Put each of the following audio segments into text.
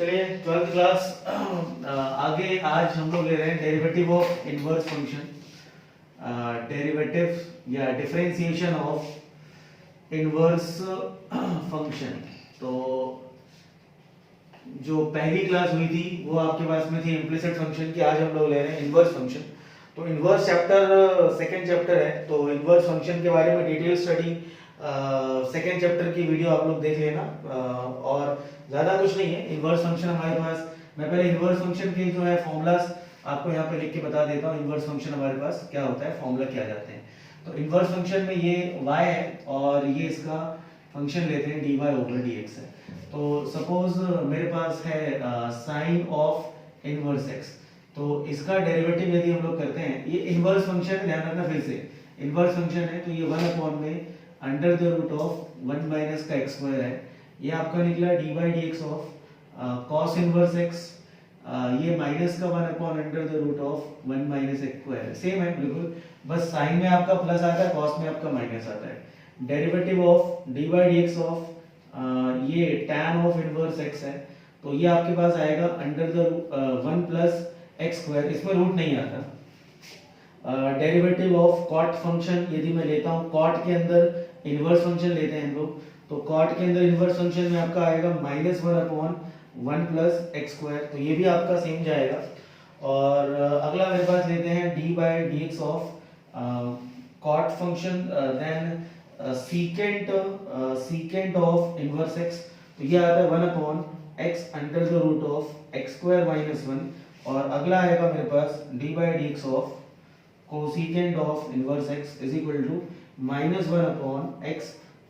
चलिए 12th class आगे आज हम लोग ले रहे हैं derivative of inverse function, derivative या डिफरेंशिएशन ऑफ इनवर्स फंक्शन। तो जो पहली क्लास हुई थी वो आपके पास में थी इम्प्लिसिट फंक्शन की, आज हम लोग ले रहे हैं इनवर्स फंक्शन। तो इनवर्स चैप्टर सेकंड चैप्टर है, तो इनवर्स फंक्शन के बारे में डिटेल स्टडी सेकंड चैप्टर की वीडियो आप लोग देख लेना। और ज़्यादा कुछ नहीं है इनवर्स फंक्शन हमारे पास। मैं पहले इनवर्स फंक्शन के जो है फॉर्मूलाज आपको यहाँ पे लिख के बता देता हूँ। इनवर्स फंक्शन हमारे पास क्या होता है, फॉर्मूला क्या जाते हैं। तो इनवर्स फंक्शन में ये y है और ये इसका फंक्शन लेते हैं dy ओवर dx है। तो सपोज मेरे पास है साइन ऑफ इनवर्स x, तो इसका डेरिवेटिव यदि हम लोग करते हैं, ये इनवर्स फंक्शन है, ध्यान रखना फिर से इनवर्स फंक्शन है, तो ये 1 में under the root of 1 minus का x स्क्वायर है। ये आपका निकला dy dx of cos inverse x, ये माइनस का 1 under the root of 1 minus x square है। सेम है बिल्कुल, बस साइन में आपका प्लस आता है, cos में आपका माइनस आता है। Derivative of dy dx of ये tan ऑफ इनवर्स x है, तो ये आपके पास आएगा under the 1 plus x square, इसमें रूट नहीं आता। डेरिवेटिव ऑफ कॉट फंक्शन यदि मैं लेता हूँ, कॉट के अंदर इनवर्स फंक्शन लेते हैं हम लोग, तो कॉट के अंदर इनवर्स फंक्शन में आपका आएगा -1/1 प्लस x स्क्वायर, तो ये भी आपका सेम जाएगा। और अगला मेरे पास लेते हैं d/dx of cot function, then secant of inverse x, तो ये आता है 1/x under the root of x square minus 1। और अगला आएगा मेरे पास d/dx of cosecant of inverse x is equal to -1/x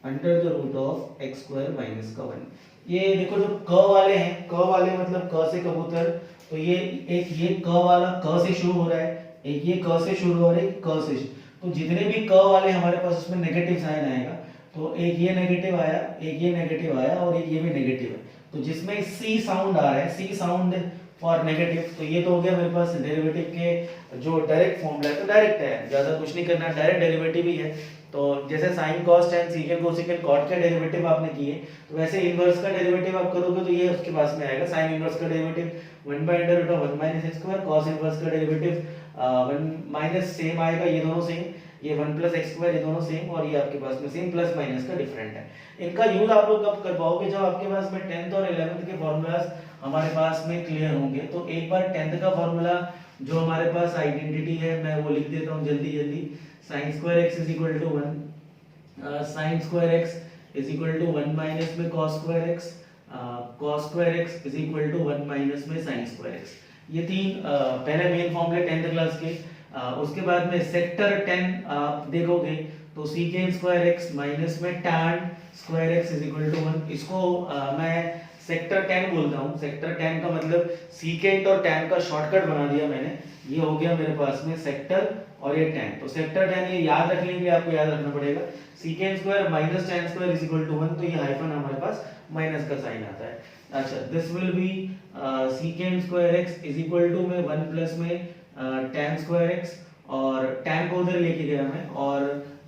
under the root of x square minus का 1। ये देखो जो क वाले हैं, क वाले मतलब क से कबूतर, तो ये एक ये क वाला क से शुरू हो रहा है, एक ये क से शुरू हो रहा है, क से, तो जितने भी क वाले हमारे पास उसमें नेगेटिव साइन आएगा। तो एक ये नेगेटिव आया, एक ये नेगेटिव आया और एक ये भी नेगेटिव है। तो जिसमें सी साउंड आ रहा है, सी साउंड फॉर नेगेटिव, तो ये तो हो गया मेरे पास डेरिवेटिव के जो डायरेक्ट फॉर्मूला है, तो डायरेक्ट है, ज्यादा कुछ नहीं करना, डायरेक्ट डेरिवेटिव ही है। तो जैसे sin cos tan secant cosecant cot का डेरिवेटिव आपने किए, तो वैसे इनवर्स का डेरिवेटिव आप करोगे तो ये उसके पास में आएगा। sin इनवर्स का derivative 1/√1 minus x square, cos inverse का डेरिवेटिव 1 माइनस सेम आएगा, ये दोनों सेम, ये 1 प्लस x स्क्वायर, ये दोनों सेम, और ये आपके पास में सेम, प्लस माइनस का डिफरेंट है। इनका यूज आप लोग कब कर पाओगे, जब आपके पास में 10th और 11th के फॉर्मूलाज हमारे पास में क्लियर होंगे। तो एक बार 10th का फॉर्मूला जो हमारे पास आइडेंटिटी है, मैं वो लिख देता हूँ जल्दी जल्दी। sin square x is equal to 1, sin square x is equal to 1 minus में cos square x, cos square x is equal to 1 minus में sin स्क्वायर x। ये तीन पहले मेन फॉर्मूले 10th क्लास के। उसके बाद में सेक्टर 10 आप देखोगे तो secant स्क्वायर x माइनस में tan square x is equal to 1, इसको मैं सेक्टर 10 बोलता हूँ। सेक्टर 10 का मतलब secant और tan का शॉर्टकट बना दिया मैंने, ये हो गया मेरे पास में सेक्टर और ये 10। तो सेक्टर 10 ये याद रखने के लिए आपको याद रखना पड़ेगा, secant square minus tan square is equal to 1, तो ये हाइफन हमारे पास माइनस का साइन आता है। अच्छा, this will be secant square x is equal to में 1 प्लस में tan स्क्वायर x, और tan को उधर लेके गया मैं, और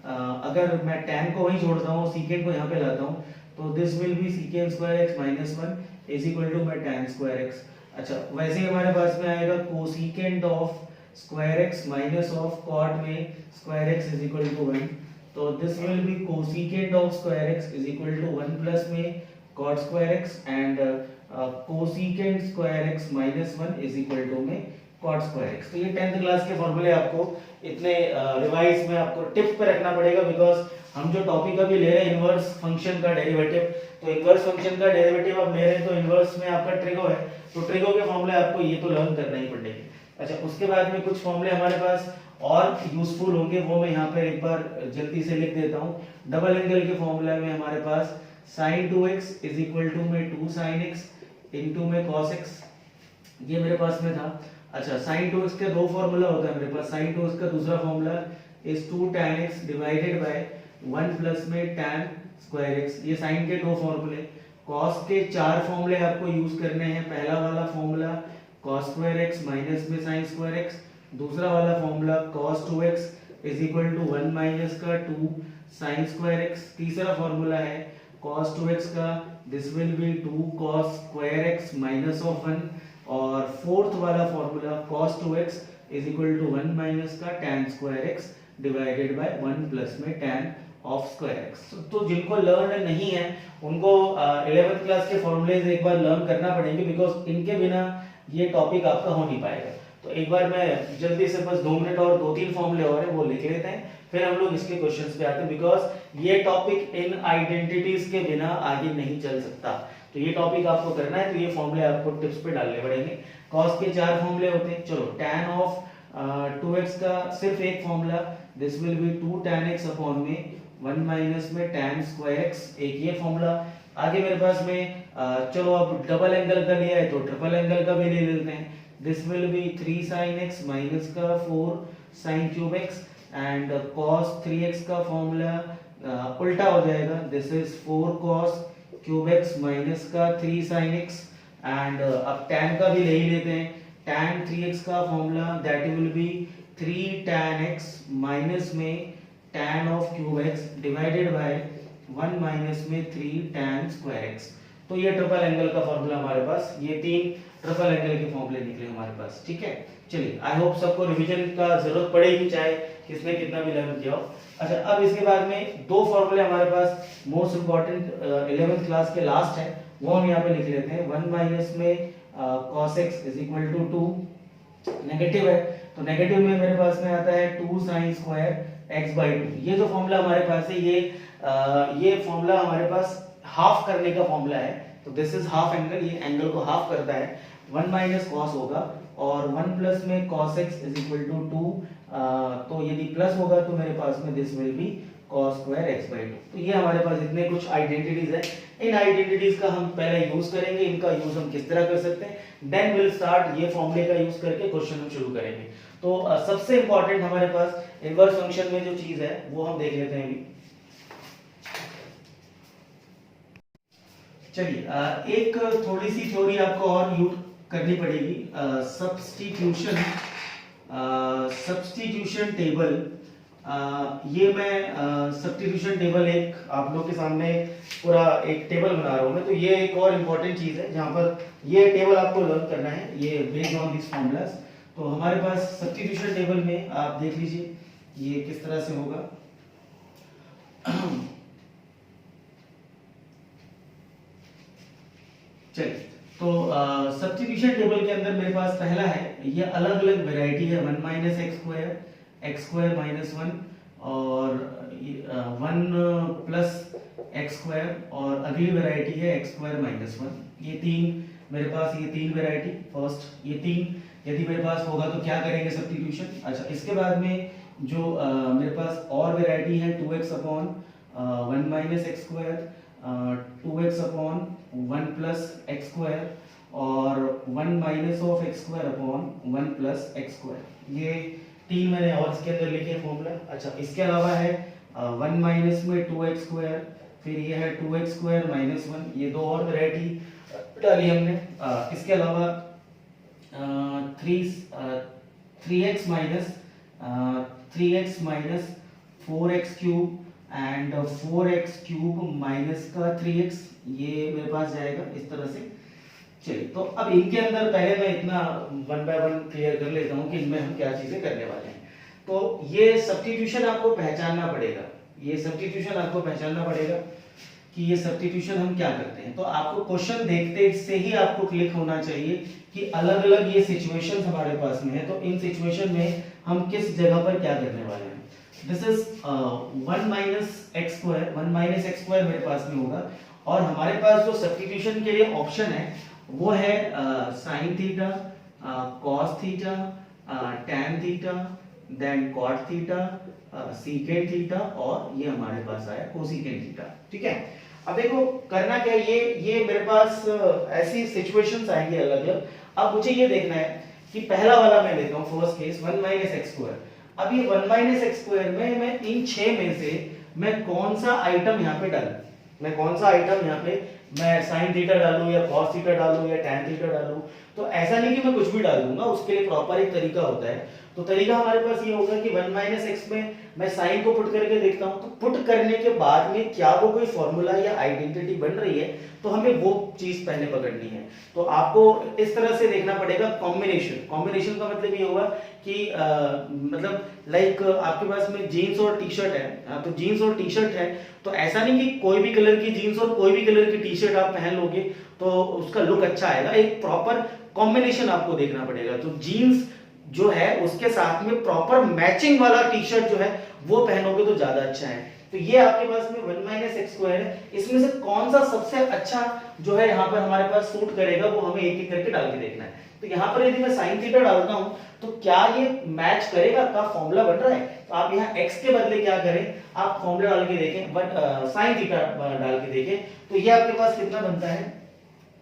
अगर मैं tan को वहीं छोड़ता हूँ, secant को यहाँ पे लाता हूँ, तो this will be secant square x minus 1 is equal to में tan स्क्वायर x। अच्छा, वैसे ही हमारे पास में आएगा cosecant of square x minus of cot में square x is equal to 1, तो this will be cosecant of square x is equal to 1 plus में cot square x and cosecant square x minus 1 is equal to में cot square x। तो ये 10th class के फॉर्मूले आपको इतने revise में आपको टिप्स पे रखना पड़ेगा, बिकॉज हम जो टॉपिक अभी ले रहे हैं इनवर्स फंक्शन का डेरिवेटिव, तो इनवर्स फंक्शन का डेरिवेटिव आप ले रहे हैं, तो इनवर्स में आपका ट्रिगो है, तो ट्रिगो के फॉर्मूले आपको ये तो लर्न करना ही पड़ेंगे। अच्छा, उसके बाद में कुछ फॉर्मूले हमारे पास और यूजफुल होंगे, वो मैं यहाँ पर एक बार जल्दी से लिख देता हूँ। डबल एंगल के फॉर्मूले में हमारे पास sin 2x is equal to में 2 sin x इनटू में cos x, ये मेरे पास में था। अच्छा, sin 2x के दो फॉर्मूला होता है मेरे पास। sin 2x का दूसरा formula is 2 tan x divided by 1 plus में tan स्क्वायर x, ये sin के दो फॉर्मूले। cos के चार फॉर्मूले आपको यूज करने हैं। पहला वाला formula cos square x minus में sin स्क्वायर x, दूसरा वाला formula cos 2x is equal to 1 minus का 2 sin स्क्वायर x, तीसरा फॉर्मूला है cos 2x का this will be 2 cos square x minus of 1, और फोर्थ वाला formula cos 2x is equal to 1 minus का tan square x divided by 1 plus में tan of square x। तो जिनको learn नहीं है उनको 11th क्लास के फॉर्मूलेज एक बार लर्न करना पड़ेंगे, बिकॉज इनके बिना ये टॉपिक आपका हो नहीं पाएगा। तो एक बार मैं जल्दी से बस 2 मिनट और 2-3 फॉर्मूले और हैं वो लिख लेते हैं, फिर हम लोग इसके क्वेश्चंस पे आते हैं, बिकॉज ये टॉपिक इन आइडेंटिटीज के बिना आगे नहीं चल सकता। तो ये टॉपिक आपको करना है तो ये फॉर्मूले आपको टिप्स पे डालने पड़ेंगे। cos के 4 फॉर्मूले होते हैं। चलो tan ऑफ 2x का सिर्फ एक formula, this will be 2 tan x upon में 1 माइनस में tan स्क्वायर x, एक ये फॉर्मूला। आगे मेरे पास में चलो अब डबल एंगल का लिया है तो ट्रिपल एंगल का भी ले लेते हैं। This will B 3 sin x minus का 4 sin cube x, and cos 3x का फॉर्मूला उल्टा हो जाएगा, this is 4 cos cube x minus का 3 sin x, एंड अब tan का भी ले ही लेते हैं। tan 3x का formula that will be 3 tan x minus में tan of cube x divided by 1 minus में 3 tan स्क्वायर x। तो ये ट्रिपल एंगल का फॉर्मूला हमारे पास, ये 3 ट्रिपल एंगल के फॉर्मूले निकले हमारे पास। ठीक है, चलिए आई होप सबको रिवीजन का जरूरत पड़ेगी, चाहे किसने कितना भी लर्न किया हो। अच्छा, अब इसके बाद में 2 फॉर्मूले हमारे पास मोस्ट इंपॉर्टेंट 11th क्लास के लास्ट है, वो हम यहाँ पे लिख लेते हैं। 1 माइनस में cos x is equal to 2, negative है तो नेगेटिव में मेरे पास में आता है 2 sin स्क्वायर x बाई 2। ये जो फॉर्मूला हमारे पास है ये फॉर्मूला हमारे पास हाफ करने का फॉर्मूला है, तो दिस इज हाफ एंगल, ये एंगल को हाफ करता है। 1 माइनस cos होगा और 1 प्लस में cos x is equal to 2, तो यदि प्लस होगा तो मेरे पास में this will be cos square x by 2। तो ये हमारे पास इतने कुछ आइडेंटिटीज है, इन आइडेंटिटीज का हम पहले यूज करेंगे, इनका यूज हम किस तरह कर सकते हैं, देन विल स्टार्ट ये फॉर्मूले का यूज करके क्वेश्चन हम शुरू करेंगे। तो सबसे इंपॉर्टेंट हमारे पास इनवर्स फंक्शन में जो चीज है वो हम देख लेते हैं अभी। चलिए एक थोड़ी सी थ्योरी आपको और यूज करनी पड़ेगी, सब्स्टिट्यूशन टेबल। ये मैं सब्स्टिट्यूशन टेबल एक आप लोग के सामने पूरा एक टेबल बना रहा हूं मैं, तो ये एक और इम्पोर्टेंट चीज है जहां पर ये टेबल आपको लर्न करना है, ये बेस्ड ऑन दिस फॉर्मूलास। तो हमारे पास सब्स्टिट्यूशन टेबल में आप देख लीजिए ये किस तरह से होगा। चलिए, तो सब्स्टिट्यूशन टेबल के अंदर मेरे पास पहला है, ये अलग अलग वैरायटी है, 1 माइनस एक्स स्क्वायर माइनस 1 और 1 प्लस एक्स स्क्वायर, और अगली वैरायटी है एक्स स्क्वायर माइनस 1। ये 3 मेरे पास, ये 3 वैरायटी फर्स्ट, ये 3 यदि मेरे पास होगा तो क्या करेंगे सब्स्टिट्यूशन। अच्छा, इसके बाद में जो मेरे पास और वैरायटी है 2x upon 1 minus x square, 2x upon 1 plus x square और 1 minus of x square upon 1 plus x square. ये 3 मैंने और इसके अंदर लिखे फॉर्मूला। अच्छा, इसके अलावा है 1 माइनस में 2x स्क्वायर, फिर ये है 2x स्क्वायर माइनस 1, ये 2 और वैरायटी डाली हमने। इसके अलावा 3x minus 4x cube and 4x cube minus का 3x, ये मेरे पास जाएगा इस तरह से। चलिए, तो अब इनके अंदर पहले मैं इतना 1 बाय 1 क्लियर कर लेता हूँ कि इनमें हम क्या चीजें करने वाले हैं। तो ये सब्स्टिट्यूशन आपको पहचानना पड़ेगा, ये सब्स्टिट्यूशन आपको पहचानना पड़ेगा कि ये सब्स्टिट्यूशन हम क्या करते हैं। तो आपको क्वेश्चन देखते से ही आपको क्लिक होना चाहिए कि अलग अलग ये सिचुएशंस हमारे पास में है, तो इन सिचुएशन में हम किस जगह पर क्या करने वाले हैं। This is 1 minus x square मेरे पास में होगा, और हमारे पास जो सब्स्टिट्यूशन के लिए ऑप्शन है वो है sine theta, cos theta, tan theta, then cot theta, secant theta, और ये हमारे पास आया कोसिकेंट थीटा। ठीक है, अब देखो करना क्या है, ये मेरे पास ऐसी सिचुएशंस आएंगे अलग अलग। अब मुझे ये देखना है कि पहला वाला मैं लेता हूँ first case 1 minus x square. अब ये 1 माइनस एक्स स्क्वायर में मैं इन 6 में से मैं कौन सा आइटम यहाँ पे डालूं, मैं कौन सा आइटम यहाँ पे मैं साइन थीटा डालूं या कॉस थीटा डालूं या टैन थीटा डालूं। तो ऐसा नहीं कि मैं कुछ भी डाल दूंगा, उसके लिए प्रॉपर एक तरीका होता है। तो तरीका हमारे पास ये होगा कि 1 माइनस एक्स में मैं साइन को पुट करके देखता हूं, तो पुट करने के बाद में क्या वो कोई फॉर्मूला या आइडेंटिटी बन रही है, तो हमें वो चीज पहले पकड़नी है। तो आपको इस तरह से देखना पड़ेगा कॉम्बिनेशन। कॉम्बिनेशन का मतलब ये होगा कि मतलब लाइक आपके पास में जीन्स और टी शर्ट है, तो जीन्स और टी शर्ट है, तो ऐसा नहीं कि कोई भी कलर की जीन्स और कोई भी कलर की टी शर्ट आप पहन लोगे तो उसका लुक अच्छा आएगा। एक प्रॉपर कॉम्बिनेशन आपको देखना पड़ेगा। तो जीन्स जो है उसके साथ में प्रॉपर मैचिंग वाला टी शर्ट जो है वो पहनोगे तो ज्यादा अच्छा है। तो ये आपके पास में 1 माइनस एक्स स्क्वायर है, इसमें से कौन सा सबसे अच्छा जो है यहाँ पर हमारे पास सूट करेगा वो हमें एक एक करके डाल के देखना है। तो यहाँ पर यदि मैं साइन थीटा डालता हूं तो क्या ये मैच करेगा, का फॉर्मूला बन रहा है। तो आप यहाँ x के बदले क्या करें, आप फॉर्मूला डाल के देखें, साइन थीटा डाल के देखें, तो ये आपके पास कितना बनता है,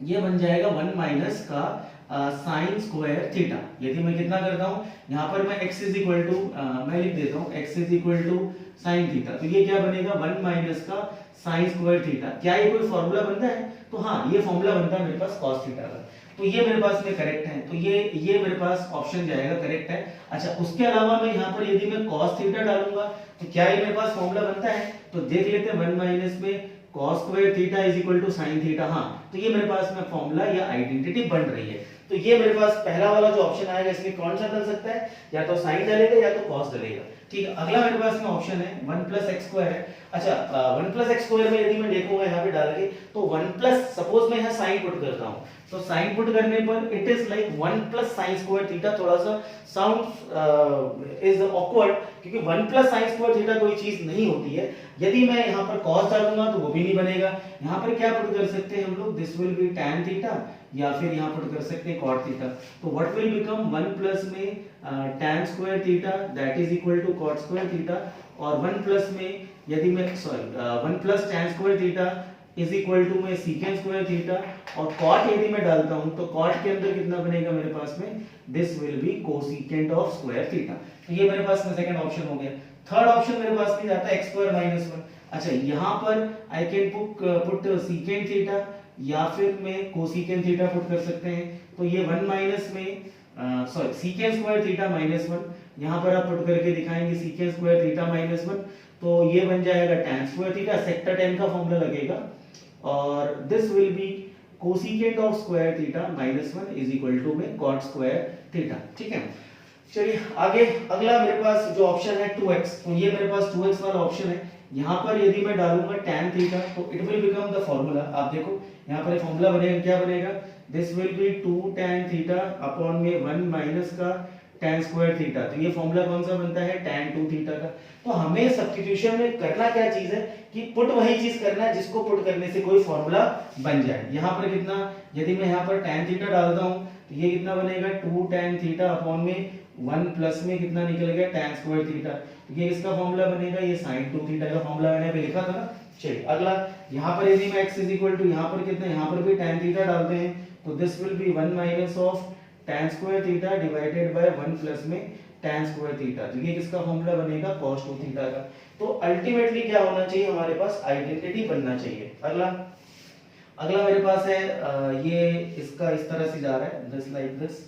ये बन जाएगा 1 माइनस का साइन स्क्वायर थीटा। यदि मैं कितना करता हूं, यहाँ पर मैं x इज इक्वल टू मैं लिख देता हूं x is equal to sine theta, तो ये क्या बनेगा 1 माइनस का साइन स्क्वायर थीटा। क्या ये कोई फॉर्मूला बनता है, तो हाँ ये फॉर्मूला बनता है मेरे पास कॉस थीटा का। तो ये मेरे पास में करेक्ट है, तो ये मेरे पास ऑप्शन जाएगा करेक्ट है। अच्छा उसके अलावा मैं यहाँ पर यदि मैं कॉस थीटा डालूंगा तो क्या ये मेरे पास फॉर्मूला बनता है, तो देख लेते हैं 1 माइनस में cos square theta is equal to sin theta. हाँ तो ये मेरे पास में फॉर्मूला या आइडेंटिटी बन रही है। तो ये मेरे पास पहला वाला जो ऑप्शन आएगा इसमें कौन सा डल सकता है, या तो sin डलेगा या तो cos डलेगा। ठीक है, अगला मेरे पास में ऑप्शन है 1 प्लस एक्स स्क्वायर है। अच्छा 1 प्लस एक्स स्क्वायर में यदि मैं देखूंगा यहाँ पे डाल के, तो 1 प्लस सपोज मैं यहाँ साइन पुट करता हूँ, तो साइन पुट करने पर it is like 1 plus sign square theta. थोड़ा सा साउंड इज ऑकवर्ड, क्योंकि 1 प्लस साइन स्क्वायर थीटा कोई चीज नहीं होती है। यदि मैं यहाँ पर cos डालूंगा तो वो भी नहीं बनेगा। यहाँ पर क्या पुट कर सकते हैं हम लोग, this will be tan theta, या फिर यहाँ पुट कर सकते हैं cot थीटा। तो व्हाट विल बिकम 1 प्लस में tan square theta that is equal to cot square theta, और 1 प्लस में यदि मैं 1 plus tan square theta is equal to में सीकेंट स्क्वायर थीटा, और cot यदि मैं डालता हूं तो cot के अंदर कितना बनेगा मेरे पास में, this will be cosecant of square theta. तो ये मेरे पास में सेकंड ऑप्शन हो गया। थर्ड ऑप्शन मेरे पास में जाता है x स्क्वायर माइनस 1। अच्छा यहाँ पर I can put secant theta या फिर मैं कोसिकेंट थीटा पुट कर सकते हैं। तो ये 1 माइनस में sorry secant square theta minus 1, यहाँ पर आप पुट करके दिखाएंगे सीकेंट स्क्वायर थीटा माइनस 1, तो ये बन जाएगा tan square theta, sector tan का फॉर्मूला लगेगा, और this will be cosecant of square theta minus 1 is equal to में cot स्क्वायर थीटा। ठीक है, चलिए आगे अगला मेरे पास जो ऑप्शन है 2x, तो ये मेरे पास 2x वाला ऑप्शन है। यहाँ पर यदि मैं डालूंगा tan थीटा तो it will become the formula, आप देखो यहाँ पर फॉर्मूला बनेगा, क्या बनेगा, this will be 2 tan theta upon में 1 माइनस का tan स्क्वायर थीटा। तो ये फॉर्मूला कौन सा बनता है, tan 2 थीटा का। तो हमें सब्स्टिट्यूशन में करना क्या चीज है कि पुट वही चीज करना है जिसको पुट करने से कोई फॉर्मूला बन जाए। यहाँ पर कितना, यदि मैं यहाँ पर tan थीटा डालता हूँ तो ये कितना बनेगा 2 tan थीटा अपॉन में 1 प्लस में कितना निकल गया tan स्क्वायर थीटा। तो ये इसका फॉर्मूला बनेगा, ये sin 2 थीटा का फॉर्मूला मैंने पे लिखा था ना। चलिए अगला, यहाँ पर यदि मैं x इज इक्वल टू यहाँ पर कितना, यहाँ पर भी tan थीटा डालते हैं, तो this will B 1 minus of tan square theta divided by 1 plus में tan स्क्वायर थीटा। तो ये किसका फॉर्मूला बनेगा, cos 2 थीटा का। तो अल्टीमेटली क्या होना चाहिए, हमारे पास आइडेंटिटी बनना चाहिए। अगला मेरे पास है ये इसका इस तरह से जा रहा है, दिस लाइक दिस,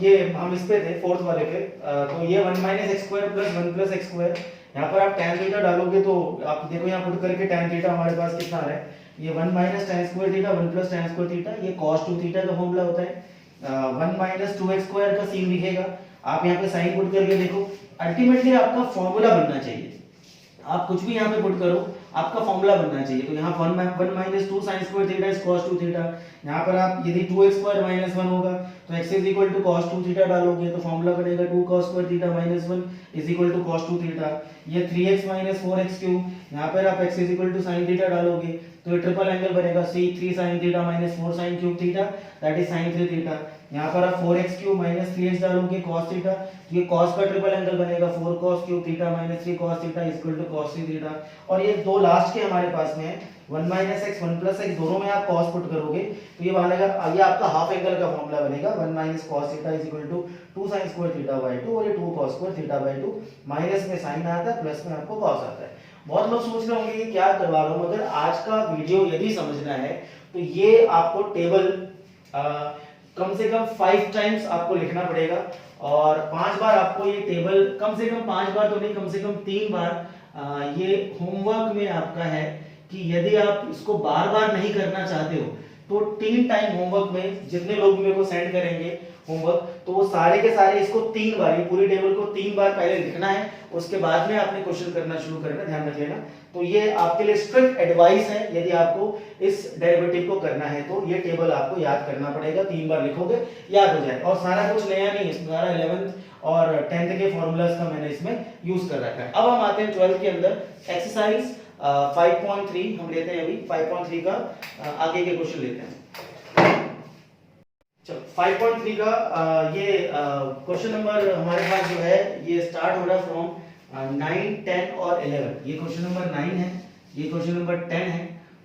ये हम इस पे थे फोर्थ वाले पे। तो ये 1 minus x square plus 1 plus x square, यहाँ पर आप tan थीटा डालोगे तो आप देखो यहाँ पुट करके tan थीटा हमारे पास कितना आ रहा है, ये 1 minus tan square theta 1 plus tan square theta, ये cos 2 थीटा का फॉर्मूला होता है। 1 माइनस 2x स्क्वायर का सीन लिखेगा, आप यहाँ पे साइन पुट करके देखो, अल्टीमेटली आपका फॉर्मूला बनना चाहिए। आप कुछ भी यहाँ पे पुट करो, आपका फॉर्मूला बनना चाहिए। तो यहाँ 1 minus 2 sign square theta is cos 2 theta. यहाँ पर आप यदि 2x स्क्वायर माइनस 1 होगा तो x is equal to cos 2 theta डालोगे तो फॉर्मूला बनेगा 2 cos square theta minus 1 is equal to cos 2 theta. ये 3x माइनस 4x क्यूब, यहाँ पर आप x is equal to sin theta डालोगे तो ये ट्रिपल एंगल बनेगा, c 3 sin theta minus 4 sin cube theta that is sin 3 theta. यहाँ पर आप 4x क्यूब माइनस 3x डालोगे cos थीटा, तो ये cos का ट्रिपल एंगल बनेगा 4 cos cube theta minus 3 cos theta is equal to cos 3 theta. और ये दो लास्ट के हमारे पास में है 1 माइनस x 1 प्लस x, दोनों में आप cos पुट करोगे तो ये बनेगा, ये आपका हाफ एंगल का फॉर्मूला बनेगा 1 minus cos theta is equal to 2 sin square theta by 2 और ये 2 cos square theta by 2, minus में साइन आता है, प्लस में आपको cos आता है। बहुत लोग सोच रहे होंगे कि क्या करवा रहा हूं, मगर आज का वीडियो यदि समझना है तो ये आपको टेबल कम से कम 5 टाइम्स आपको लिखना पड़ेगा और 5 बार आपको ये टेबल, कम से कम 5 बार तो नहीं, कम से कम 3 बार ये होमवर्क में आपका है कि यदि आप इसको बार बार नहीं करना चाहते हो तो 3 टाइम होमवर्क में जितने लोग मेरे को सेंड करेंगे होमवर्क, तो वो सारे के सारे इसको 3 बार, ये पूरी टेबल को 3 बार पहले लिखना है, उसके बाद में आपने क्वेश्चन करना शुरू करना, ध्यान रख लेना। तो ये आपके लिए स्ट्रिक्ट एडवाइस है, यदि आपको इस डेरिवेटिव को करना है तो ये टेबल आपको याद करना पड़ेगा, 3 बार लिखोगे याद हो जाए। और सारा कुछ नया नहीं है, सारा 11th और 10th के फॉर्मूलाज का मैंने इसमें यूज कर रखा है। अब हम आते हैं 12th के अंदर, एक्सरसाइज 5.3 हम लेते हैं अभी, 5.3 का आगे के क्वेश्चन लेते हैं। चलो 5.3 का ये क्वेश्चन नंबर हमारे पास जो है ये स्टार्ट हो रहा है फ्रॉम 9, 10 और 11। ये क्वेश्चन नंबर 9 है, ये क्वेश्चन नंबर 10 है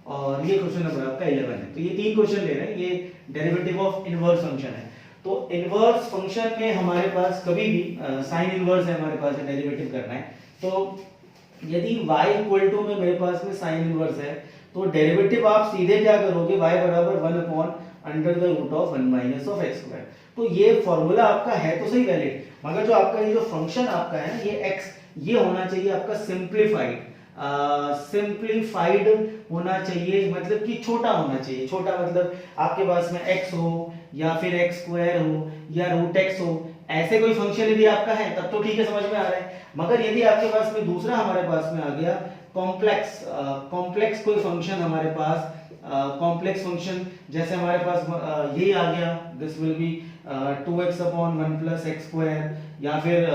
और ये क्वेश्चन नंबर आपका 11 है। तो ये 3 क्वेश्चन ले रहे हैं, ये डेरिवेटिव ऑफ इनवर्स फंक्शन है। तो इनवर्स फंक्शन में हमारे पास कभी भी साइन इनवर्स है, हमारे पास डेरिवेटिव करना है। तो यदि y इक्वल टू में मेरे पास में साइन इनवर्स है तो डेरिवेटिव आप सीधे क्या करोगे, y बराबर 1 upon under the root of 1 minus of x square. तो ये फॉर्मूला आपका है तो सही वैलिड, मगर जो आपका ये जो फंक्शन आपका है ना ये x, ये होना चाहिए आपका सिंप्लीफाइड, सिंप्लीफाइड होना चाहिए, मतलब कि छोटा होना चाहिए। छोटा मतलब आपके पास में x हो या फिर x स्क्वायर हो या रूट x हो, ऐसे कोई फंक्शन यदि आपका है तब तो ठीक है, समझ में आ रहा है। मगर यदि आपके पास में दूसरा हमारे पास में आ गया कॉम्प्लेक्स, कॉम्प्लेक्स कोई फंक्शन हमारे पास, कॉम्प्लेक्स फंक्शन जैसे हमारे पास यही आ गया, this will B 2x upon 1 plus x square या फिर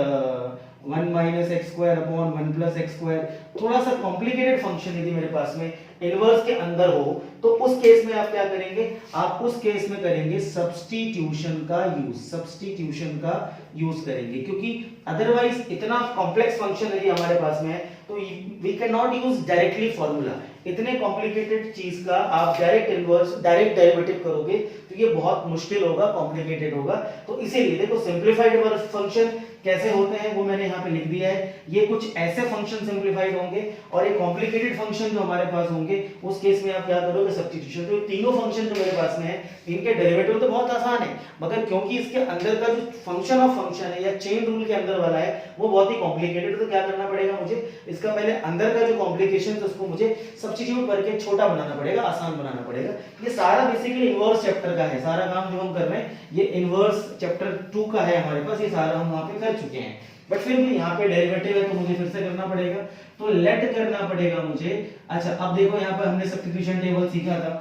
1 minus x square upon 1 plus x square, थोड़ा सा कॉम्प्लिकेटेड फंक्शन यदि मेरे पास में इनवर्स के अंदर हो तो उस केस में आप क्या करेंगे, आप उस केस में करेंगे सब्स्टिट्यूशन का यूज, सब्स्टिट्यूशन का यूज करेंगे, क्योंकि अदरवाइज इतना कॉम्प्लेक्स फंक्शन यदि हमारे पास में है तो we can not use directly formula. इतने कॉम्प्लिकेटेड चीज का आप डायरेक्ट इनवर्स, डायरेक्ट डेरिवेटिव करोगे तो ये बहुत मुश्किल होगा, कॉम्प्लिकेटेड होगा। तो इसीलिए देखो सिंप्लीफाइड फंक्शन कैसे होते हैं वो मैंने यहाँ पे लिख दिया है। ये कुछ ऐसे फंक्शन सिंप्लीफाइड होंगे और एक कॉम्प्लिकेटेड फंक्शन जो हमारे पास होंगे उस केस में आप क्या करोगे, सब्स्टिट्यूशन। तो तीनों फंक्शन जो मेरे पास में है इनके डेरिवेटिव तो बहुत आसान है, मगर क्योंकि इसके अंदर का जो फंक्शन ऑफ फंक्शन है या चेन रूल के अंदर वाला है वो बहुत ही कॉम्प्लिकेटेड, तो क्या करना पड़ेगा मुझे, इसका पहले अंदर का जो कॉम्प्लिकेशन है उसको मुझे सब्स्टिट्यूट करके छोटा बनाना पड़ेगा, आसान बनाना पड़ेगा। ये सारा बेसिकली इनवर्स चैप्टर का है, सारा काम जो हम कर रहे हैं ये इनवर्स चैप्टर 2 का है हमारे पास, ये सारा हम वहां पे कर चुके हैं। बट फिर भी यहाँ पे डेरिवेटिव है तो मुझे फिर से करना पड़ेगा, तो लेट करना पड़ेगा मुझे। अच्छा अब देखो यहाँ पे हमने सब्स्टिट्यूशन टेबल सीखा था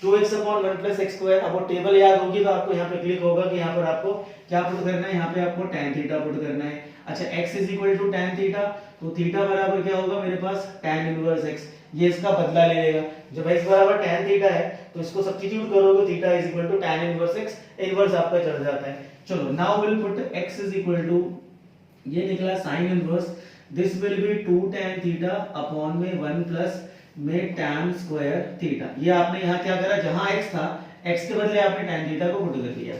2x upon 1 plus x square. अब वो टेबल याद होगी तो आपको यहाँ पे क्लिक होगा कि यहाँ पर आपको क्या पुट करना है, यहाँ पे आपको tan थीटा पुट करना है। अच्छा x is equal to tan theta, तो थीटा बराबर क्या होगा मेरे पास tan इनवर्स x, ये इसका बदला ले लेगा। जब x बराबर tan थीटा है तो इसको सब्स्टिट्यूट करोगे, theta is equal to tan inverse x, inverse आपका चल जाता है। चलो now will put x is equal to, ये निकला sin inverse, this will be 2 tan theta upon में 1 प्लस में tan स्क्वायर थीटा। ये आपने यहाँ क्या करा, जहां x था x के बदले आपने tan थीटा को पुट कर दिया।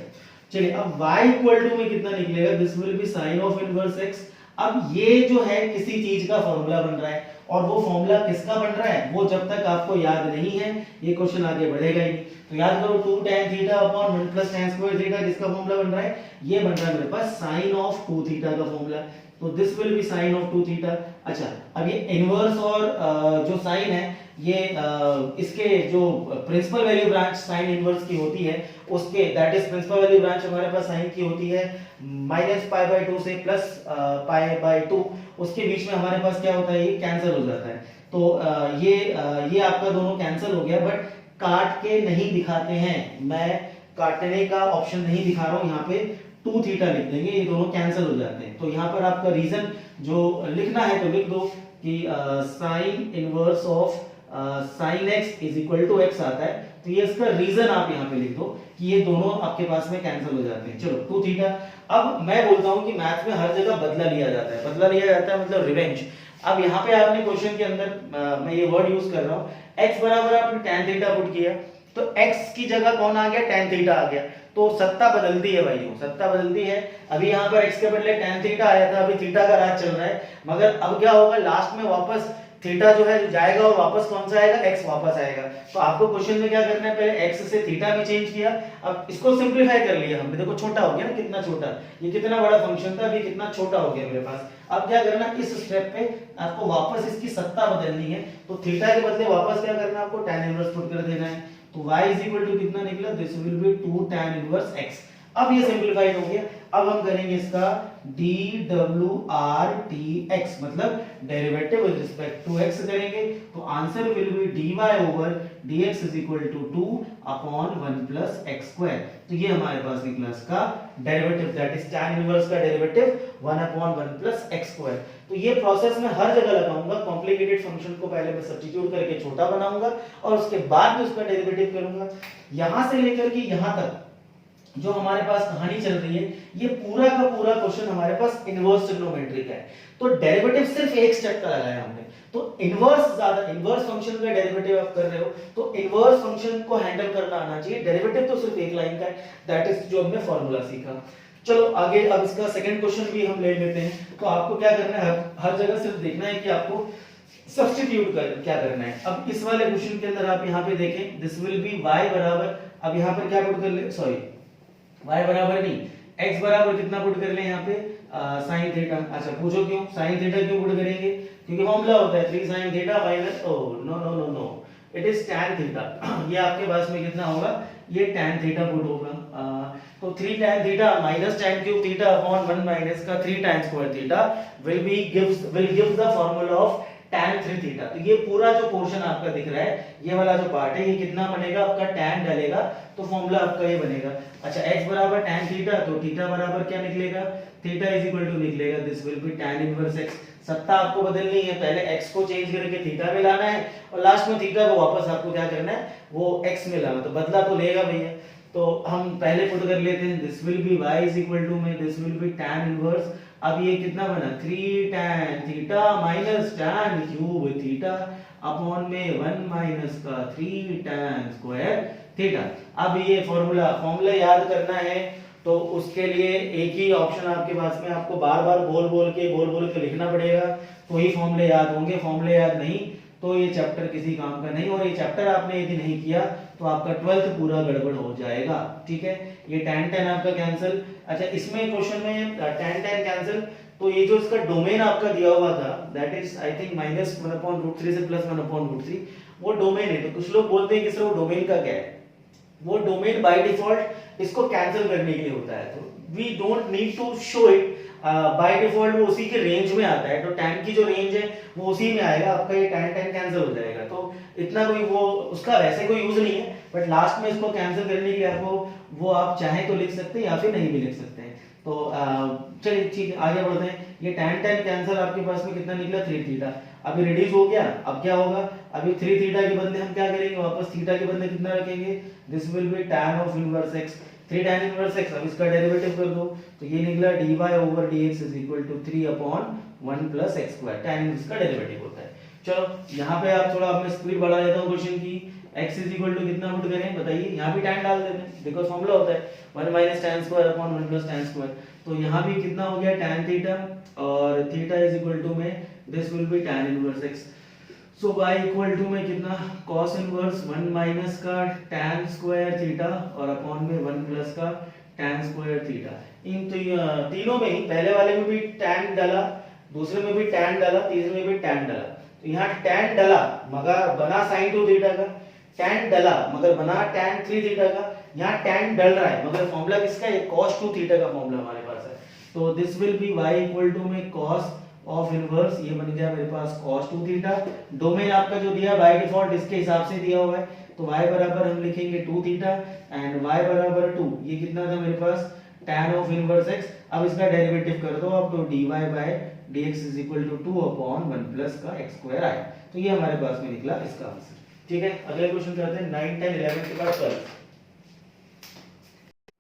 चलिए अब y इक्वल टू में कितना निकलेगा, this will B sin of inverse x। अब ये जो है किसी चीज का फॉर्मूला बन रहा है और वो फॉर्मूला किसका बन रहा है वो जब तक आपको याद नहीं है ये क्वेश्चन आगे बढ़ेगा ही नहीं। तो याद करो 2 tan theta upon 1 plus tan square theta, जिसका फॉर्मूला बन रहा है ये बन रहा है मेरे पास sin ऑफ 2 थीटा का फॉर्मूला, तो this will B sin of 2 theta. अच्छा अब ये इनवर्स और जो साइन है ये इसके जो principal value branch sine inverse की होती है उसके, that is principal value branch हमारे पास साइन की होती है -π/2 से +π/2, उसके बीच में हमारे पास क्या होता है, ये कैंसिल हो जाता है। तो ये आपका दोनों कैंसिल हो गया, बट काट के नहीं दिखाते हैं, मैं काटने का ऑप्शन नहीं दिखा रहा हूं, यहाँ पे 2 थीटा लिख देंगे, ये दोनों कैंसिल हो जाते हैं। तो यहाँ पर आपका रीजन जो लिखना है तो लिख दो कि sine inverse of sin x is equal to x आता है, तो ये इसका रीजन आप यहाँ पे लिख दो कि ये दोनों आपके पास में कैंसिल हो जाते हैं। चलो 2 थीटा। अब मैं बोलता हूँ कि मैथ में हर जगह बदला लिया जाता है, बदला लिया जाता है मतलब रिवेंज। अब यहाँ पे आपने क्वेश्चन के अंदर मैं ये वर्ड यूज कर रहा हूँ, x बराबर आपने tan थीटा पुट किया तो x की जगह कौन आ गया, tan थीटा आ गया, तो सत्ता बदलती है भाई, सत्ता बदलती है। अभी यहाँ पर x के बदले tan थीटा आया था, अभी थीटा का राज चल रहा है, मगर अब क्या होगा लास्ट में वापस थीटा जो है जाएगा और वापस कौन सा आएगा, x वापस आएगा। तो आपको क्वेश्चन में क्या करना है, पहले x से थीटा में चेंज किया, अब इसको सिंपलीफाई कर लिया हमने, देखो छोटा हो गया ना, कितना छोटा, ये कितना बड़ा फंक्शन था, अभी कितना छोटा हो गया मेरे पास। अब क्या करना, इस स्टेप पे आपको वापस इसकी सत्ता बदलनी है, तो थीटा के बदले वापस क्या करना है, आपको tan इनवर्स पुट कर देना है। तो y इज इक्वल टू कितना निकला, this will be 2 tan inverse x। अब ये सिंपलीफाइड हो गया। अब हम करेंगे इसका dwrtx, मतलब derivative with respect to x करेंगे, तो answer will be dy over dx is equal to 2 upon 1 plus x square. तो ये हमारे पास निकला इसका derivative, that is tan inverse का derivative 1 upon 1 plus x square. तो ये प्रोसेस मैं हर जगह लगाऊंगा, कॉम्प्लिकेटेड फंक्शन को पहले मैं सब्स्टिट्यूट करके छोटा बनाऊंगा और उसके बाद में उसका डेरिवेटिव करूंगा। यहां से लेकर के यहां तक जो हमारे पास कहानी चल रही है, ये पूरा का पूरा क्वेश्चन हमारे पास इनवर्स ट्रिग्नोमेट्री का है। तो डेरिवेटिव सिर्फ एक स्टेप का लगाया हमने, तो इनवर्स ज्यादा, इनवर्स फंक्शन का डेरिवेटिव आप कर रहे हो तो इनवर्स फंक्शन को हैंडल करना आना चाहिए। डेरिवेटिव तो सिर्फ एक लाइन का है, दैट इज जो हमने फॉर्मूला सीखा। चलो आगे, अब इसका सेकंड क्वेश्चन भी हम ले लेते हैं। तो आपको क्या करना है, हर जगह सिर्फ देखना है कि आपको सब्स्टिट्यूट क्या करना है। अब इस वाले क्वेश्चन के अंदर आप यहाँ पे देखें, दिस विल बी y बराबर, अब यहाँ पर क्या पुट कर ले, सॉरी y बराबर नहीं, x बराबर कितना पुट कर ले यहाँ पे, sin थीटा। अच्छा पूछो क्यों sin थीटा क्यों पुट करेंगे, क्योंकि फॉर्मूला होता है 3 sin theta minus, oh no no no no, it is tan theta. ये आपके पास में कितना होगा, ये tan थीटा पुट होगा। तो 3 tan theta minus tan cube theta upon 1 minus का 3 tan square theta will give the formula of tan 3 theta. तो ये पूरा जो पोर्शन आपका दिख रहा है, ये वाला जो पार्ट है, ये कितना बनेगा आपका, tan डालेगा तो फॉर्मूला आपका ये बनेगा। अच्छा x बराबर tan थीटा, तो थीटा बराबर क्या निकलेगा, थीटा इज इक्वल टू निकलेगा, this will be tan inverse x। सत्ता आपको बदलनी है, पहले x को चेंज करके थीटा में लाना है और लास्ट में थीटा को वापस आपको क्या करना है, वो x में लाना, तो बदला तो लेगा भैया। तो हम पहले पुट कर लेते हैं, this will be y is equal to में this will be tan inverse. अब ये कितना बना, 3 tan theta minus tan cube theta upon में 1 माइनस का 3 tan स्क्वायर थीटा। अब ये फॉर्मूला याद करना है, तो उसके लिए एक ही ऑप्शन आपके पास में, आपको बार बार बोल बोल के लिखना पड़ेगा, तो ही फॉर्मूले याद होंगे। फॉर्मूले याद नहीं तो ये चैप्टर किसी काम का नहीं, और ये चैप्टर आपने यदि नहीं किया तो आपका 12th पूरा गड़बड़ हो जाएगा। ठीक है, ये tan आपका कैंसिल। अच्छा इसमें क्वेश्चन में tan कैंसिल, तो ये जो इसका डोमेन आपका दिया हुआ था, दैट इज आई थिंक -1/√3 से +1/√3, वो डोमेन है। तो कुछ लोग बोलते हैं कि सर वो डोमेन का क्या है, वो डोमेन बाय डिफॉल्ट इसको कैंसिल करने के लिए होता है, तो we don't need to show it. By default वो उसी के रेंज में आता है, तो tan की जो रेंज है वो उसी में आएगा, आपका ये tan कैंसिल हो जाएगा। तो इतना कोई वो उसका वैसे कोई यूज नहीं है, बट लास्ट में इसको कैंसिल करने के लिए आपको वो आप चाहे तो लिख सकते हैं या फिर नहीं भी लिख सकते हैं। तो चलिए ठीक है, आगे बढ़ते हैं। ये tan कैंसिल आपके पास में कितना निकला, 3 थीटा। अभी रिड्यूस हो गया, अब क्या होगा, अभी 3 थीटा के बदले हम क्या करेंगे, वापस थीटा के बदले कितना रखेंगे, this will be tan of inverse x, 3 tan inverse x। अब इसका डेरिवेटिव कर दो, तो ये निकला dy over dx is equal to 3 upon 1 plus x square, tan inverse का डेरिवेटिव होता है। चलो यहाँ पे आप थोड़ा, अब मैं स्पीड बढ़ा देता हूँ क्वेश्चन की। x इज इक्वल टू कितना पुट करें बताइए, यहाँ भी tan डाल देते हैं, बिकॉज फॉर्मूला होता है 1 minus tan square upon 1 plus tan square. तो यहाँ भी कितना हो गया, tan थीटा, और थीटा इज इक्वल टू में this will be tan inverse x। So y equal to में कितना, cos इनवर्स 1 माइनस का tan स्क्वायर थीटा और अपॉन में 1 प्लस का tan स्क्वायर थीटा। इन तीनों में ही, पहले वाले में भी tan डाला, दूसरे में भी tan डाला, तीसरे में भी tan डाला। तो यहाँ tan डाला मगर बना sin 2 थीटा का, tan डाला मगर बना tan 3 थीटा का, यहाँ tan डल रहा है मगर फॉर्मूला किसका है, cos 2 थीटा का फॉर्मूला हमारे पास है। तो this will be y equal to में cos ऑफ इनवर्स, ये बन गया मेरे पास cos 2 थीटा। डोमेन आपका जो दिया बाय डिफॉल्ट इसके हिसाब से दिया हुआ है, तो y बराबर हम लिखेंगे 2 थीटा एंड y बराबर 2, ये कितना था मेरे पास, tan ऑफ इनवर्स x। अब इसका डेरिवेटिव कर दो आप, तो dy by dx is equal to 2 upon 1 plus का x स्क्वायर आया। तो ये हमारे पास में निकला इसका आंसर। ठीक है, अगले क्वेश्चन करते हैं 9, 10, 11 के बाद 12।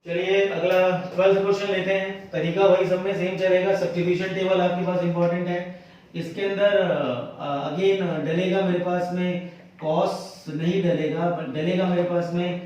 चलिए अगला 12th क्वेश्चन लेते हैं। तरीका वही सब में सेम चलेगा, सब्स्टिट्यूशन टेबल आपके पास इंपॉर्टेंट है। इसके अंदर अगेन डलेगा मेरे पास में cos नहीं डलेगा, बट डलेगा मेरे पास में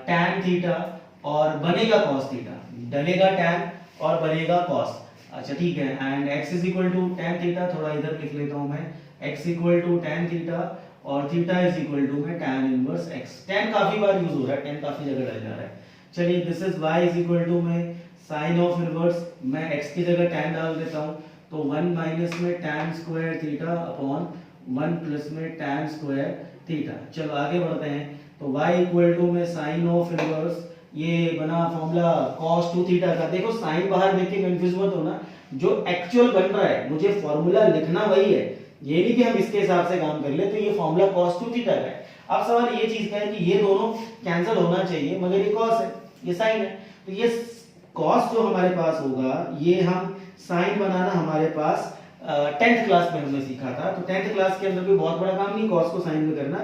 tan थीटा और बनेगा cos थीटा, डलेगा tan और बनेगा cos। अच्छा ठीक है, and x is equal to tan theta, थोड़ा इधर लिख लेता हूं मैं, x equal to tan theta और थीटा इज इक्वल टू में tan इनवर्स x। tan काफी बार यूज हो रहा है, tan काफी जगह डल जा रहा है। चलिए this is y is equal to में sin ऑफ इनवर्स, मैं x की जगह tan डाल देता हूं, तो 1 माइनस में tan square theta upon 1 plus में tan स्क्वायर थीटा। चलो आगे बढ़ते हैं, तो y इक्वल टू में sin ऑफ इनवर्स, ये बना फॉर्मूला cos 2 थीटा का। देखो साइन बाहर देख के कंफ्यूज मत होना, जो एक्चुअल बन रहा है मुझे फॉर्मूला लिखना वही है, ये नहीं कि हम इसके हिसाब से काम कर ले। तो ये फॉर्मूला cos 2 थीटा का है। अब सवाल ये चीज का है कि ये दोनों कैंसिल होना चाहिए, मगर ये cos है, ये sin है, तो ये cos जो हमारे पास होगा, ये हम sin बनाना हमारे पास 10th क्लास में हमने सीखा था। तो 10th क्लास के अंदर कोई बहुत बड़ा काम नहीं cos को sin में करना,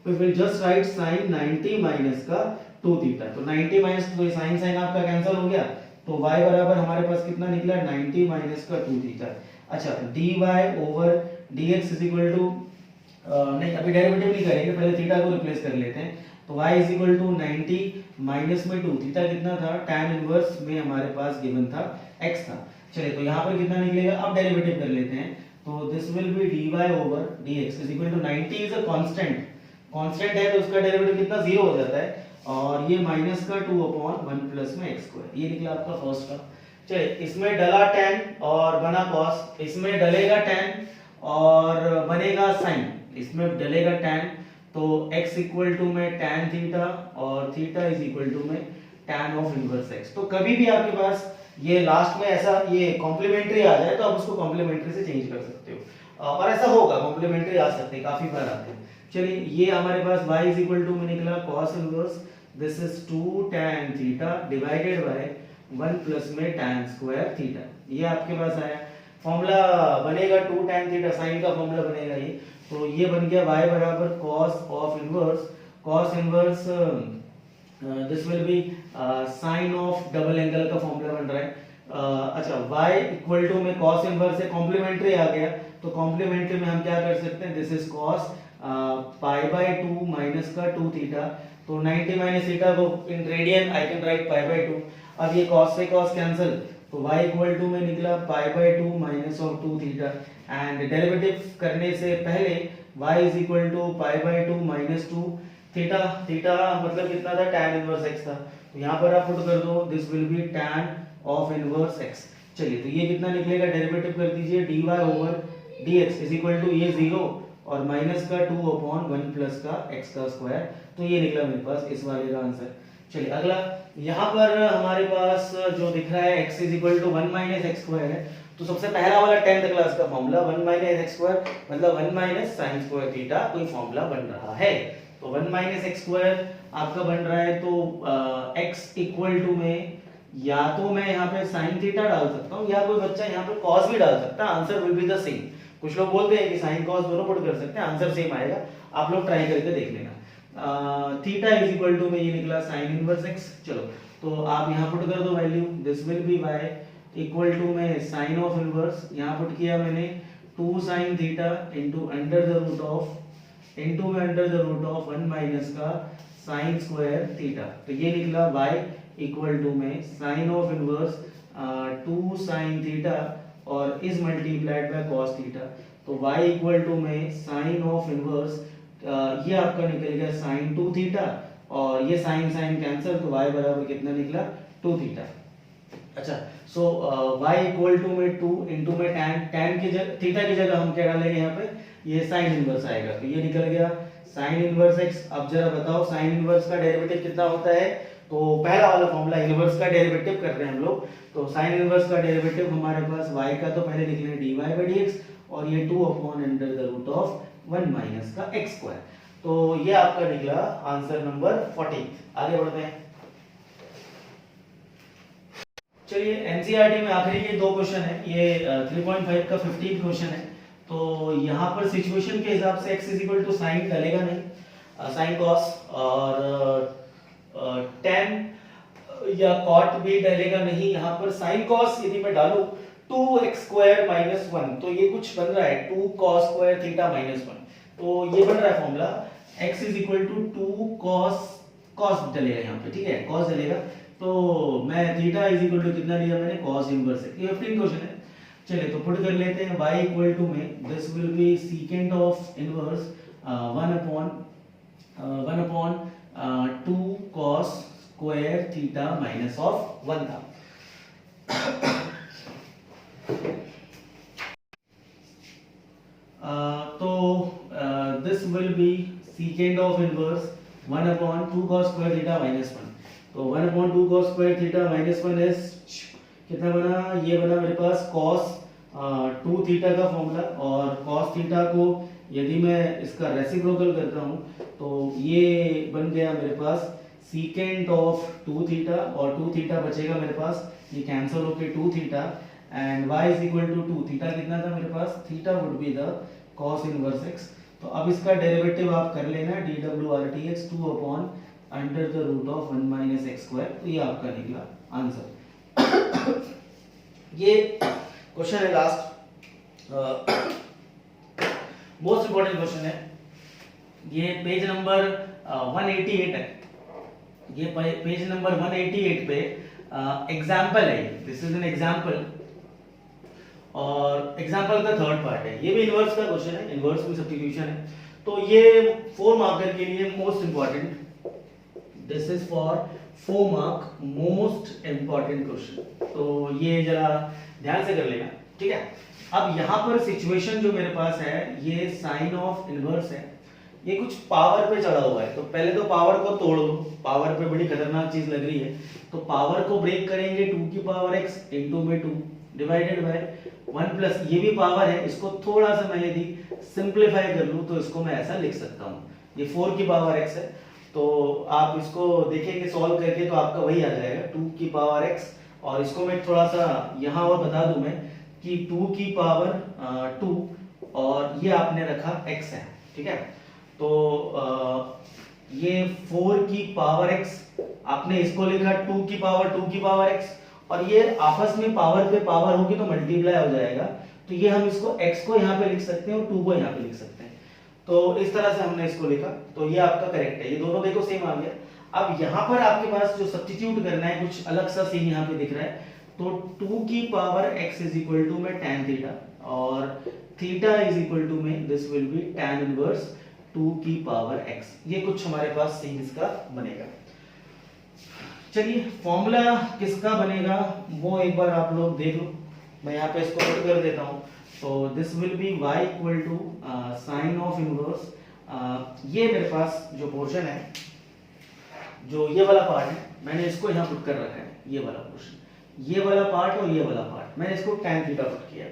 तो फिर जस्ट राइट sin 90 माइनस का 2 थीटा। तो 90 माइनस तो sin sin आपका कैंसिल हो गया, तो y बराबर हमारे पास कितना निकला, 90 माइनस का 2 थीटा। अच्छा dy over dx is equal to, नहीं अभी डेरिवेटिव नहीं करेंगे, पहले थीटा को रिप्लेस कर लेते हैं। तो y is equal to 90 minus में 2 थीटा कितना था, tan इनवर्स में हमारे पास गिवन था x था। चलिए तो यहाँ पर कितना निकलेगा, अब डेरिवेटिव कर लेते हैं, तो this will be dy over dx is equal to 90 is a constant, constant है तो उसका डेरिवेटिव कितना 0 हो जाता है, और ये माइनस का 2 अपॉन 1 प्लस में x स्क्वायर, ये निकला आपका फर्स्ट का। चलिए इसमें डला tan और बना cos, इसमें डलेगा tan और बनेगा sin, इसमें डलेगा tan, तो x इक्वल टू में tan थीटा और थीटा इज इक्वल टू में tan ऑफ इनवर्स x। तो कभी भी आपके पास ये लास्ट में ऐसा ये कॉम्प्लीमेंट्री आ जाए तो आप उसको कॉम्प्लीमेंट्री से चेंज कर सकते हो, और ऐसा होगा कॉम्प्लीमेंट्री आ सकते हैं, काफी बार आते हैं। चलिए ये हमारे पास y इज इक्वल टू में निकला cos inverse, this is 2 tan theta divided by 1 plus में tan स्क्वायर थीटा, ये आपके पास आया। फॉर्मूला बनेगा 2 tan थीटा, साइन का फॉर्मूला बनेगा ये, तो ये बन गया y बराबर cos of inverse, cos inverse this will be sine of double angle का फॉर्मूला बन रहा है। अच्छा y इक्वल टू में cos इनवर्स से कॉम्प्लीमेंट्री आ गया, तो कॉम्प्लीमेंट्री में हम क्या कर सकते हैं, this is cos pi by 2 minus का 2 थीटा, तो 90 माइनस थीटा को in radian I can write pi by 2। अब ये cos से cos कैंसिल, तो y इक्वल टू में निकला pi by 2 minus of 2 theta, and derivative करने से पहले y is equal to pi by 2 minus 2 theta, theta मतलब कितना था, tan इनवर्स x था, तो यहाँ पर आप पुट कर दो, this will be tan of inverse x। चलिए तो ये कितना निकलेगा, डेरिवेटिव कर दीजिए, dy over dx is equal to ये 0 और माइनस का 2 अपॉन 1 प्लस का x का स्क्वायर, तो ये निकला मेरे पास इस वाले का आंसर। चलिए अगला, यहाँ पर हमारे पास जो दिख रहा है x is equal to 1 minus x square है, तो सबसे पहला वाला 10th क्लास का फॉर्मूला 1 माइनस एक्स स्क्वायर मतलब 1 माइनस साइन स्क्वायर थीटा कोई फॉर्मूला बन रहा है, तो 1 माइनस एक्स स्क्वायर आपका बन रहा है, तो x इक्वल टू में या तो मैं यहाँ पे साइन थीटा डाल सकता हूँ, या कोई बच्चा यहाँ पे cos भी डाल सकता है, answer will be the same. कुछ लोग बोलते हैं कि साइन cos दोनों पुट कर सकते हैं, आंसर सेम आएगा, आप लोग ट्राई करके देख लेना। थीटा इज इक्वल टू में ये निकला साइन इनवर्स x। चलो तो आप यहाँ पुट कर दो value, this will be y equal to में साइन ऑफ इनवर्स, यहाँ पुट किया मैंने 2 sin theta into under the root of, into में under the root of 1 minus का साइन स्क्वायर थीटा, तो ये निकला y इक्वल टू में sine of inverse 2 sin theta और is multiplied by cos theta, तो y इक्वल टू में sine of inverse ये आपका निकल गया साइन 2 थीटा और ये साइन साइन कैंसिल, तो y बराबर कितना निकला 2 थीटा। अच्छा सो y इक्वल टू में 2 इनटू में tan की जगह थीटा की जगह हम क्या डालेंगे यहाँ पे, ये साइन इनवर्स आएगा, तो ये निकल गया साइन इनवर्स x। अब जरा बताओ साइन इनवर्स का डेरिवेटिव कितना होता है, तो पहला वाला फॉर्मूला इनवर्स का डेरिवेटिव कर रहे हैं हम लोग, तो साइन इनवर्स का डेरिवेटिव हमारे पास y का तो पहले लिख लें dy by dx और ये 2 upon under the root of 1 minus का x स्क्वायर, तो ये आपका निकला आंसर नंबर 40। आगे बढ़ते हैं। चलिए एनसीईआरटी में आखिरी के 2 क्वेश्चन है, ये 3.5 का 15 क्वेश्चन है, तो यहाँ पर सिचुएशन के हिसाब से x is equal to sine डलेगा नहीं, साइन cos और tan या cot भी डलेगा नहीं, यहाँ पर sin cos यदि मैं डालूं 2x स्क्वायर माइनस 1, तो ये कुछ बन रहा है 2 cos स्क्वायर थीटा माइनस 1, तो ये बन रहा है formula x is equal to 2 cos cos डलेगा यहाँ पे, ठीक है, कॉस डलेगा। तो मैं थीटा इज इक्वल टू कितना लिया मैंने, कॉस इनवर्स है। ये 15 क्वेश्चन है। चलिए तो पुट कर लेते हैं, y इक्वल टू में this will B secant of inverse 1 upon 2 cos square theta minus of 1 था। तो this will B secant of inverse 1 upon 2 cos square theta minus 1। तो 1 upon 2 cos square theta minus 1 is कितना बना, ये बना मेरे पास cos 2 theta का formula, और cos थीटा को यदि मैं इसका रेसिप्रोकल करता हूँ तो ये बन गया मेरे पास सीकेंट ऑफ 2 थीटा, और 2 थीटा बचेगा मेरे पास, ये कैंसिल होके 2 theta, and y is equal to 2 theta कितना था मेरे पास, theta would be the cos inverse x। तो अब इसका डेरिवेटिव आप कर लेना dwrtx 2 upon under the root of 1 minus x square. तो ये आपका निकला आंसर। ये क्वेश्चन है लास्ट, मोस्ट इंपॉर्टेंट क्वेश्चन है। ये पेज नंबर 188 है। ये पेज नंबर 188 पे एग्जाम्पल है, दिस इज एन एग्जाम्पल, और एग्जाम्पल का थर्ड पार्ट है। ये भी इनवर्स का क्वेश्चन है, इनवर्स में सब्स्टिट्यूशन है। तो ये 4 मार्कर के लिए most important, this is for 4 mark most important question. तो ये जरा ध्यान से कर लेना, ठीक है। अब यहाँ पर सिचुएशन जो मेरे पास है, ये साइन ऑफ इनवर्स है, ये कुछ पावर पे चढ़ा हुआ है। तो पहले तो पावर को तोड़ दो, पावर पे बड़ी खतरनाक चीज लग रही है। तो पावर को ब्रेक करेंगे, 2 की पावर x इंटू में 2 डिवाइडेड बाय 1 प्लस, ये भी पावर है, इसको थोड़ा सा मैं यदि सिंप्लीफाई कर लूं तो इसको मैं ऐसा लिख सकता हूं, ये 4 की पावर x है। तो आप इसको देखेंगे सॉल्व करके तो आपका वही आ जाएगा 2 की पावर x, और इसको मैं थोड़ा सा यहाँ और बता दूं मैं कि 2 की पावर 2 और ये आपने रखा x है, ठीक है। तो ये 4 की पावर x, आपने इसको लिखा 2 की पावर x, और ये आपस में पावर पे पावर होगी तो मल्टीप्लाई हो जाएगा। तो ये हम इसको x को यहाँ पे लिख सकते हैं और 2 को यहाँ पे लिख सकते हैं। तो इस तरह से हमने इसको लिखा, तो ये आपका करेक्ट है। ये दोनों देखो सेम आ गया। अब यहाँ पर आपके पास जो सब्स्टिट्यूट करना है, कुछ अलग सा सीन यहाँ पे दिख रहा है। तो 2 की power x is equal to में tan थीटा, और थीटा इज इक्वल टू में this will be tan inverse 2 की पावर x। ये कुछ हमारे पास सीन इसका बनेगा। चलिए फॉर्मूला किसका बनेगा वो एक बार आप लोग देख लो, मैं यहाँ पे इसको पुट कर देता हूँ। तो this will be y equal to sine of inverse, ये मेरे पास जो पोर्शन है, जो ये वाला पार्ट है, मैंने इसको यहाँ पुट कर रखा है, ये वाला पोर्शन, ये वाला पार्ट और ये वाला पार्ट, मैंने इसको tan थीटा पुट किया।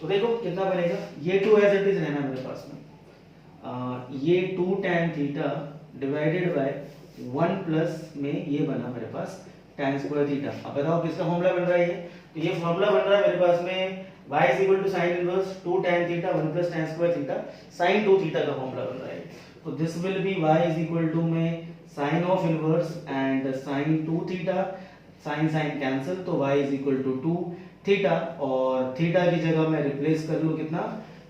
तो देखो कितना बनेगा, ये 2 एज इट इज रहना मेरे पास में, ये 2 tan theta divided by 1 plus में ये बना मेरे पास tan स्क्वायर थीटा। अब बताओ किसका फॉर्मूला बन रहा है ये, तो ये फॉर्मूला बन रहा है मेरे पास में y is equal to sin inverse 2 tan theta 1 plus tan square theta sin 2 theta का फॉर्मूला बन रहा है। तो this will be y is equal to में sin of inverse and sin 2 theta, sin cancel, तो y is equal to 2 theta, और theta की जगह मैं रिप्लेस कर लूं कितना,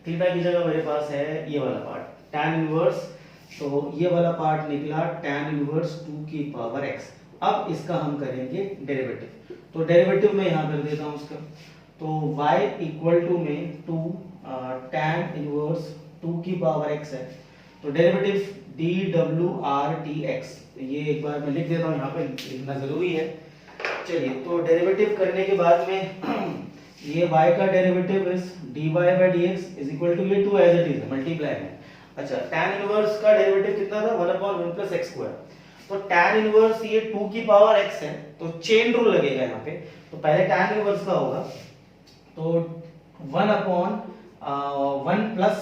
थीटा की जगह मेरे पास है ये वाला पार्ट tan inverse, तो ये वाला पार्ट निकला tan inverse 2 की पावर x। अब इसका हम करेंगे डेरिवेटिव, तो डेरिवेटिव मैं यहाँ कर देता हूँ उसका। तो y इक्वल टू में 2 tan इनवर्स 2 की पावर x है, तो डेरिवेटिव dwrtx, ये एक बार मैं लिख देता हूँ यहाँ पे, लिखना जरूरी है। चलिए तो डेरिवेटिव करने के बाद में ये y का derivative is dy by dx is equal to ये 2 एज इट इज मल्टीप्लाई में। अच्छा tan इनवर्स का डेरिवेटिव कितना था, 1/1 प्लस x स्क्वायर। तो tan इनवर्स ये 2 की पावर x है, तो चेन रूल लगेगा यहाँ पे। तो पहले tan इनवर्स का होगा, तो 1/1 प्लस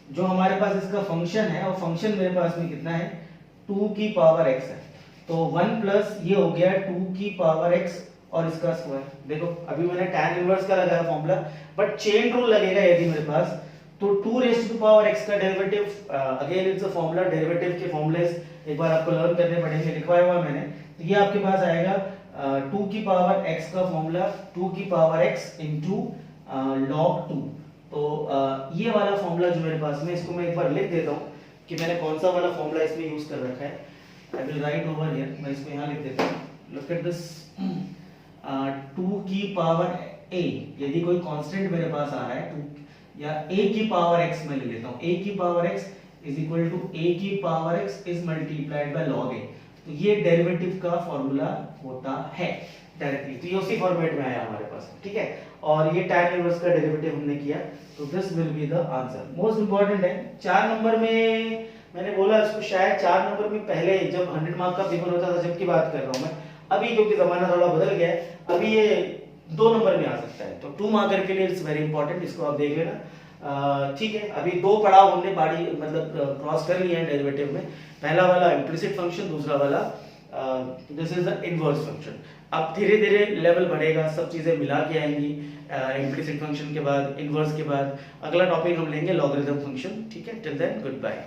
जो हमारे पास इसका फंक्शन है, और फंक्शन मेरे पास में कितना है 2 की पावर x है, तो 1 प्लस ये हो गया 2 की पावर x और इसका स्क्वायर। देखो अभी मैंने tan इनवर्स का लगाया फॉर्मूला, बट चेन रूल लगेगा यदि मेरे पास, तो 2 रेज़ टू पावर x का derivative, again it's a formula, derivative के फॉर्मूलेस एक बार आपको लर्न करने पड़ेंगे, लिखवाया हुआ मैंने। तो ये आपके पास आएगा 2 की पावर x का फॉर्मूला 2 की पावर x इनटू log 2। तो ये वाला फॉर्मूला जो मेरे पास में, इसको मैं एक बार लिख देता हूँ कि मैंने कौन सा वाला फॉर्मूला इसमें यूज कर रखा है। I will write over here, मैं इसको यहाँ लिख देता हूँ. लुक एट दिस, 2 की पावर a, यदि कोई कांस्टेंट मेरे पास आ रहा है 2 या a की पावर x मैं ले लेता हूँ, a की power x is equal to a की power x is multiplied by log a. तो ये डेरिवेटिव का फॉर्मूला होता है डायरेक्टली, तो ये उसी फॉर्मेट में आया हमारे पास, ठीक है. और ये tan इनवर्स का डेरिवेटिव हमने किया, तो this will be the answer. Most important है 4 नंबर में, मैंने बोला इसको शायद 4 नंबर में पहले जब 100 मार्क का पेपर होता था, जब की बात कर रहा हूँ मैं, अभी क्योंकि जमाना थोड़ा बदल गया है, अभी ये 2 नंबर में आ सकता है. तो 2 मार्कर के लिए इट्स वेरी इंपॉर्टेंट, इसको आप देख लेना. ठीक है, अभी 2 पड़ाव हमने बाड़ी मतलब क्रॉस कर लिए हैं डेरिवेटिव में. पहला वाला इम्प्लिसिट फंक्शन, दूसरा वाला this is the inverse function. अब धीरे धीरे लेवल बढ़ेगा, सब चीजें मिला के आएंगी. इम्प्लिसिट फंक्शन के बाद, इनवर्स के बाद अगला टॉपिक हम लेंगे लॉगरिथम फंक्शन. ठीक है, टिल देन गुड बाय.